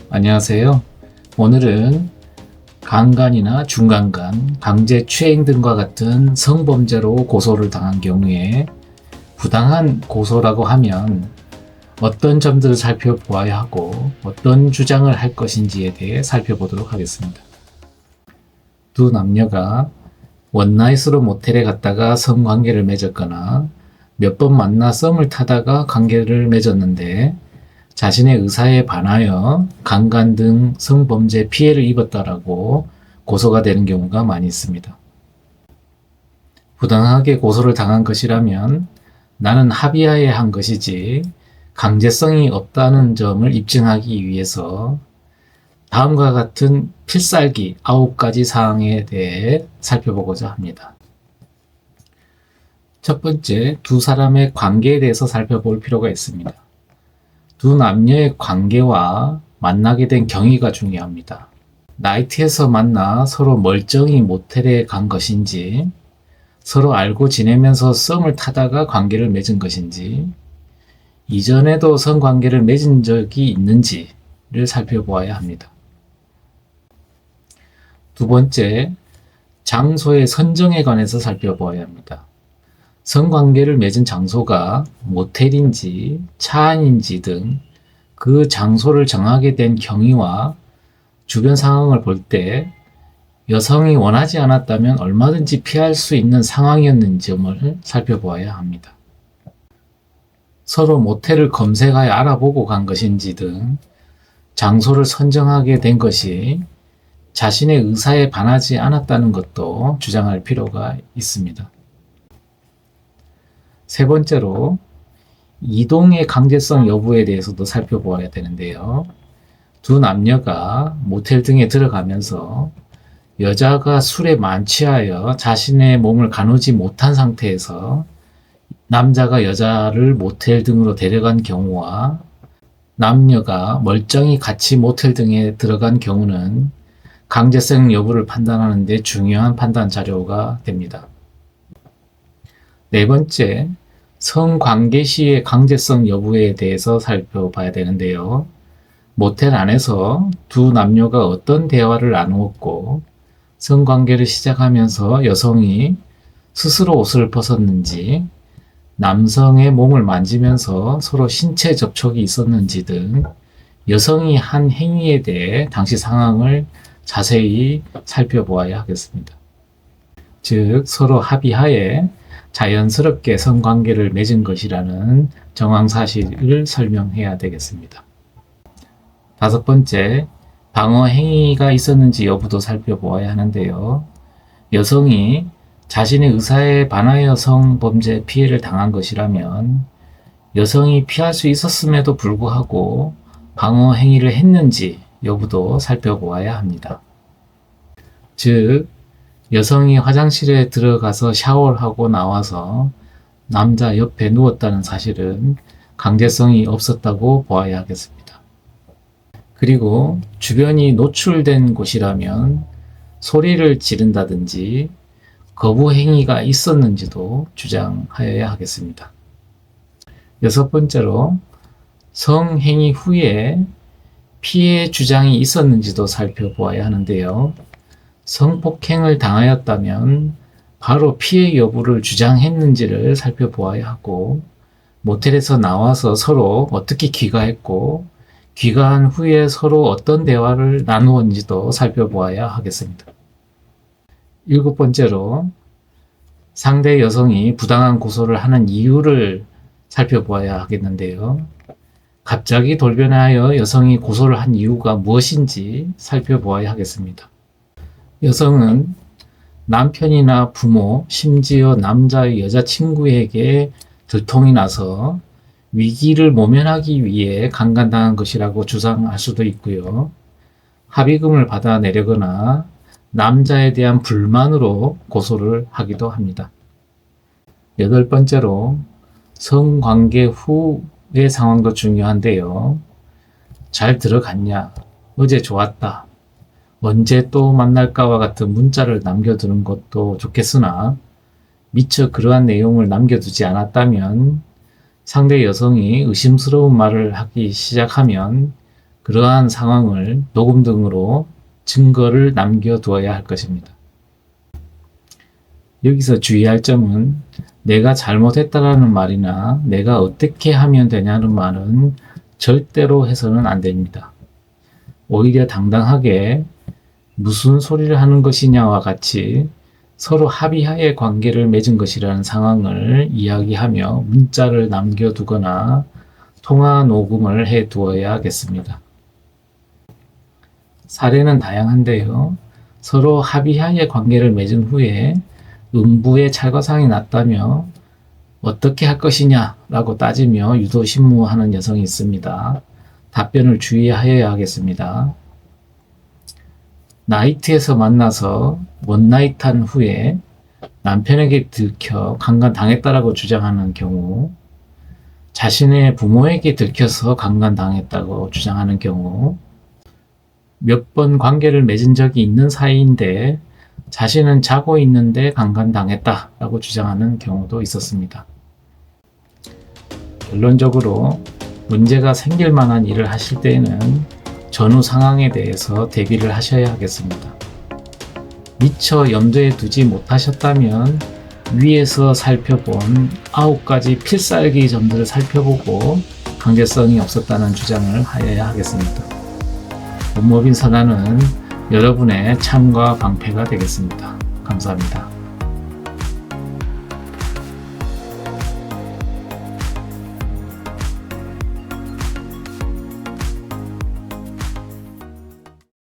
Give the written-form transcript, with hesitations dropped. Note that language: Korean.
안녕하세요. 오늘은 강간이나 중간간, 강제추행 등과 같은 성범죄로 고소를 당한 경우에 부당한 고소라고 하면 어떤 점들을 살펴보아야 하고 어떤 주장을 할 것인지에 대해 살펴보도록 하겠습니다. 두 남녀가 원나잇으로 모텔에 갔다가 성관계를 맺었거나 몇 번 만나 썸을 타다가 관계를 맺었는데 자신의 의사에 반하여 강간 등 성범죄 피해를 입었다라고 고소가 되는 경우가 많이 있습니다. 부당하게 고소를 당한 것이라면 나는 합의하에 한 것이지 강제성이 없다는 점을 입증하기 위해서 다음과 같은 필살기 9가지 사항에 대해 살펴보고자 합니다. 첫 번째, 두 사람의 관계에 대해서 살펴볼 필요가 있습니다. 두 남녀의 관계와 만나게 된 경위가 중요합니다. 나이트에서 만나 서로 멀쩡히 모텔에 간 것인지, 서로 알고 지내면서 썸을 타다가 관계를 맺은 것인지, 이전에도 성관계를 맺은 적이 있는지를 살펴보아야 합니다. 두 번째, 장소의 선정에 관해서 살펴보아야 합니다. 성관계를 맺은 장소가 모텔인지 차 안인지 등 그 장소를 정하게 된 경위와 주변 상황을 볼 때 여성이 원하지 않았다면 얼마든지 피할 수 있는 상황이었는지 점을 살펴보아야 합니다. 서로 모텔을 검색하여 알아보고 간 것인지 등 장소를 선정하게 된 것이 자신의 의사에 반하지 않았다는 것도 주장할 필요가 있습니다. 세 번째로 이동의 강제성 여부에 대해서도 살펴보아야 되는데요. 두 남녀가 모텔 등에 들어가면서 여자가 술에 만취하여 자신의 몸을 가누지 못한 상태에서 남자가 여자를 모텔 등으로 데려간 경우와 남녀가 멀쩡히 같이 모텔 등에 들어간 경우는 강제성 여부를 판단하는 데 중요한 판단 자료가 됩니다. 네 번째, 성관계 시의 강제성 여부에 대해서 살펴봐야 되는데요. 모텔 안에서 두 남녀가 어떤 대화를 나누었고 성관계를 시작하면서 여성이 스스로 옷을 벗었는지, 남성의 몸을 만지면서 서로 신체 접촉이 있었는지 등 여성이 한 행위에 대해 당시 상황을 자세히 살펴보아야 하겠습니다. 즉, 서로 합의하에 자연스럽게 성관계를 맺은 것이라는 정황사실을 설명해야 되겠습니다. 다섯 번째, 방어 행위가 있었는지 여부도 살펴보아야 하는데요. 여성이 자신의 의사에 반하여 성범죄 피해를 당한 것이라면 여성이 피할 수 있었음에도 불구하고 방어 행위를 했는지 여부도 살펴보아야 합니다. 즉, 여성이 화장실에 들어가서 샤워를 하고 나와서 남자 옆에 누웠다는 사실은 강제성이 없었다고 보아야 하겠습니다. 그리고 주변이 노출된 곳이라면 소리를 지른다든지 거부 행위가 있었는지도 주장하여야 하겠습니다. 여섯 번째로 성행위 후에 피해 주장이 있었는지도 살펴보아야 하는데요. 성폭행을 당하였다면 바로 피해 여부를 주장했는지를 살펴보아야 하고, 모텔에서 나와서 서로 어떻게 귀가했고 귀가한 후에 서로 어떤 대화를 나누었는지도 살펴보아야 하겠습니다. 일곱 번째로 상대 여성이 부당한 고소를 하는 이유를 살펴보아야 하겠는데요. 갑자기 돌변하여 여성이 고소를 한 이유가 무엇인지 살펴보아야 하겠습니다. 여성은 남편이나 부모, 심지어 남자의 여자친구에게 들통이 나서 위기를 모면하기 위해 강간당한 것이라고 주장할 수도 있고요. 합의금을 받아 내려거나 남자에 대한 불만으로 고소를 하기도 합니다. 여덟 번째로 성관계 후의 상황도 중요한데요. 잘 들어갔냐? 어제 좋았다. 언제 또 만날까와 같은 문자를 남겨두는 것도 좋겠으나 미처 그러한 내용을 남겨두지 않았다면 상대 여성이 의심스러운 말을 하기 시작하면 그러한 상황을 녹음 등으로 증거를 남겨두어야 할 것입니다. 여기서 주의할 점은 내가 잘못했다라는 말이나 내가 어떻게 하면 되냐는 말은 절대로 해서는 안 됩니다. 오히려 당당하게 무슨 소리를 하는 것이냐와 같이 서로 합의하에 관계를 맺은 것이라는 상황을 이야기하며 문자를 남겨두거나 통화 녹음을 해 두어야겠습니다. 사례는 다양한데요. 서로 합의하에 관계를 맺은 후에 음부의 찰과상이 났다며 어떻게 할 것이냐 라고 따지며 유도신무하는 여성이 있습니다. 답변을 주의하여야 하겠습니다. 나이트에서 만나서 원나잇한 후에 남편에게 들켜 강간당했다라고 주장하는 경우, 자신의 부모에게 들켜서 강간당했다고 주장하는 경우, 몇 번 관계를 맺은 적이 있는 사이인데 자신은 자고 있는데 강간당했다라고 주장하는 경우도 있었습니다. 결론적으로 문제가 생길 만한 일을 하실 때에는 전후 상황에 대해서 대비를 하셔야 하겠습니다. 미처 염두에 두지 못하셨다면 위에서 살펴본 9가지 필살기 점들을 살펴보고 강제성이 없었다는 주장을 하여야 하겠습니다. 법무법인 선안은 여러분의 참과 방패가 되겠습니다. 감사합니다.